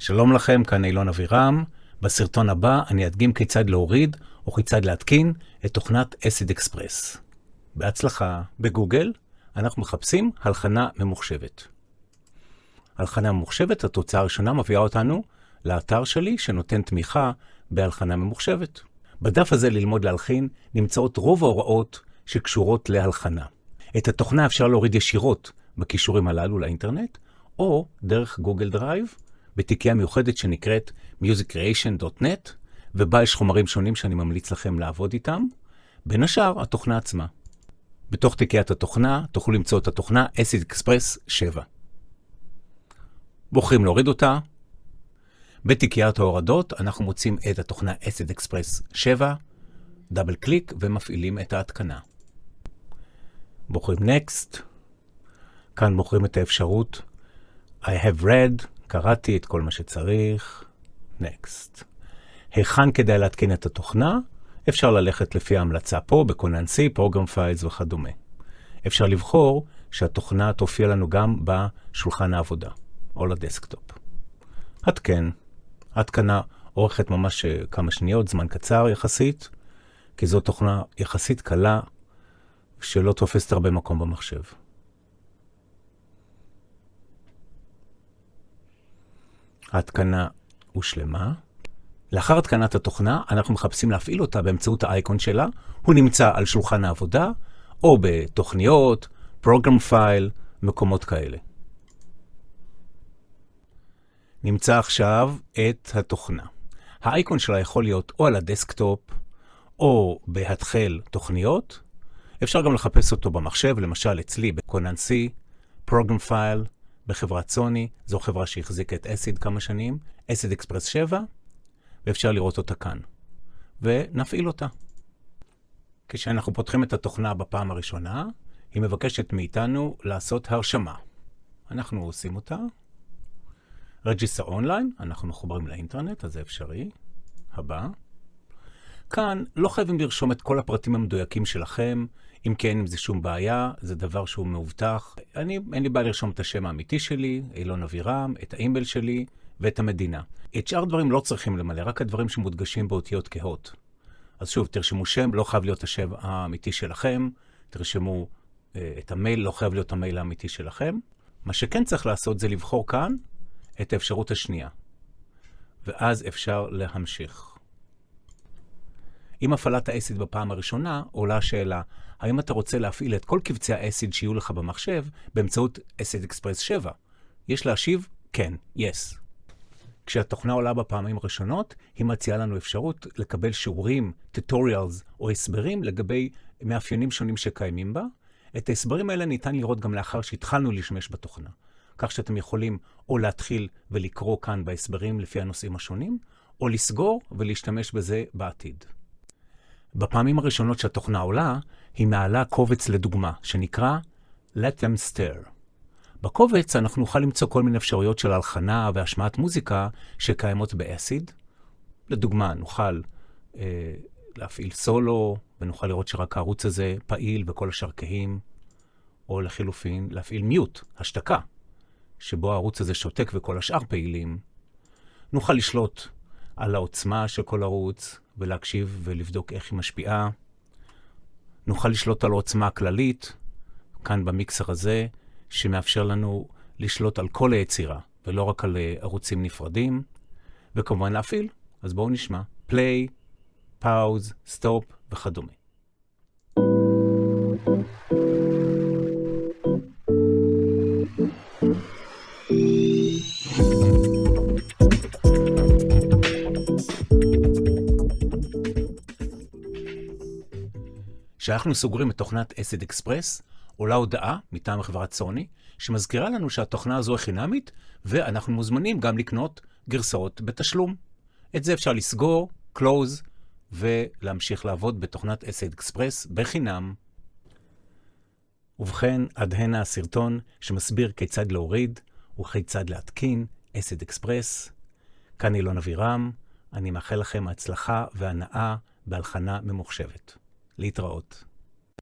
שלום לכם, כאן אילון אבירם. בסרטון הבא אני אדגים כיצד להוריד או כיצד להתקין את תוכנת אסיד אקספרס. בהצלחה. בגוגל אנחנו מחפשים הלחנה ממוחשבת. הלחנה ממוחשבת, התוצאה הראשונה מביאה אותנו לאתר שלי שנותן תמיכה בהלחנה ממוחשבת. בדף הזה ללמוד להלחין נמצאות רוב ההוראות שקשורות להלחנה. את התוכנה אפשר להוריד ישירות בכישורים הללו לאינטרנט, או דרך גוגל דרייב, בתיקייה מיוחדת שנקראת musicreation.net, ובה יש חומרים שונים שאני ממליץ לכם לעבוד איתם, בין השאר התוכנה עצמה. בתוך תיקיית התוכנה תוכלו למצוא את התוכנה אסיד אקספרס 7. בוחרים להוריד אותה. בתיקיית ההורדות אנחנו מוצאים את התוכנה אסיד אקספרס 7, דאבל קליק ומפעילים את ההתקנה. בוחרים Next. כאן בוחרים את האפשרות I have read, קראתי את כל מה שצריך. Next. היכן כדאי להתקין את התוכנה? אפשר ללכת לפי ההמלצה פה, בכונן C, פרוגרם פיילס וכדומה. אפשר לבחור שהתוכנה תופיע לנו גם בשולחן העבודה, או לדסקטופ. התקן. ההתקנה אורכת ממש כמה שניות, זמן קצר יחסית, כי זו תוכנה יחסית קלה, שלא תופסת הרבה מקום במחשב. ההתקנה הושלמה. לאחר התקנת התוכנה, אנחנו מחפשים להפעיל אותה באמצעות האייקון שלה. הוא נמצא על שולחן העבודה, או בתוכניות, פרוגרם פייל, מקומות כאלה. נמצא עכשיו את התוכנה. האייקון שלה יכול להיות או על הדסקטופ, או בהתחל תוכניות. אפשר גם לחפש אותו במחשב, למשל אצלי בכונן C, פרוגרם פייל, בחברת סוני, זו חברה שהחזיקה את אסיד כמה שנים, אסיד אקספרס 7, ואפשר לראות אותה כאן. ונפעיל אותה. כשאנחנו פותחים את התוכנה בפעם הראשונה, היא מבקשת מאיתנו לעשות הרשמה. אנחנו עושים אותה. Register Online, אנחנו מחוברים לאינטרנט, אז זה אפשרי. הבא. כאן לא חייבים לרשום את כל הפרטים המדויקים שלכם, אם כן, אם זה שום בעיה, זה דבר שהוא מאובטח. אין לי בעיה לרשום את השם האמיתי שלי, אילון אבירם, את האימייל שלי ואת המדינה. את שאר דברים לא צריכים למלא, רק הדברים שמודגשים באותיות כהות. אז שוב, תרשמו שם, לא חייב להיות השם האמיתי שלכם, תרשמו את המייל, לא חייב להיות המייל האמיתי שלכם. מה שכן צריך לעשות זה לבחור כאן את האפשרות השנייה. ואז אפשר להמשיך. עם הפעלת האסיד בפעם הראשונה, עולה השאלה, האם אתה רוצה להפעיל את כל קבצי האסיד שיהיו לך במחשב באמצעות אסיד אקספרס 7? יש להשיב, כן, yes. כשהתוכנה עולה בפעמים הראשונות, היא מציעה לנו אפשרות לקבל שיעורים, tutorials או הסברים לגבי מאפיינים שונים שקיימים בה. את ההסברים האלה ניתן לראות גם לאחר שהתחלנו להשתמש בתוכנה. כך שאתם יכולים או להתחיל ולקרוא כאן בהסברים לפי הנושאים השונים, או לסגור ולהשתמש בזה בעתיד. בפעמים הראשונות שהתוכנה עולה, היא מעלה קובץ לדוגמה, שנקרא Let them stir. בקובץ אנחנו נוכל למצוא כל מיני אפשרויות של הלחנה והשמעת מוזיקה שקיימות באסיד. לדוגמה, נוכל להפעיל סולו, ונוכל לראות שרק הערוץ הזה פעיל וכל השאר כהים, או לחילופין להפעיל מיוט, השתקה, שבו הערוץ הזה שותק וכל השאר פעילים. נוכל לשלוט על העוצמה של כל ערוץ, ולהקשיב ולבדוק איך היא משפיעה. נוכל לשלוט על העוצמה הכללית, כאן במיקסר הזה, שמאפשר לנו לשלוט על כל היצירה, ולא רק על ערוצים נפרדים, וכמובן להפעיל. אז בואו נשמע. play, pause, stop וכדומה. כשאנחנו סוגרים את תוכנת אסיד אקספרס, עולה הודעה מטעם חברת סוני, שמזכירה לנו שהתוכנה הזו היא חינמית, ואנחנו מוזמנים גם לקנות גרסאות בתשלום. את זה אפשר לסגור, close, ולהמשיך לעבוד בתוכנת אסיד אקספרס בחינם. ובכן, עד הנה הסרטון שמסביר כיצד להוריד וכיצד להתקין אסיד אקספרס. כאן אילון אבירם, אני מאחל לכם הצלחה והנאה בהלחנה ממוחשבת. להתראות.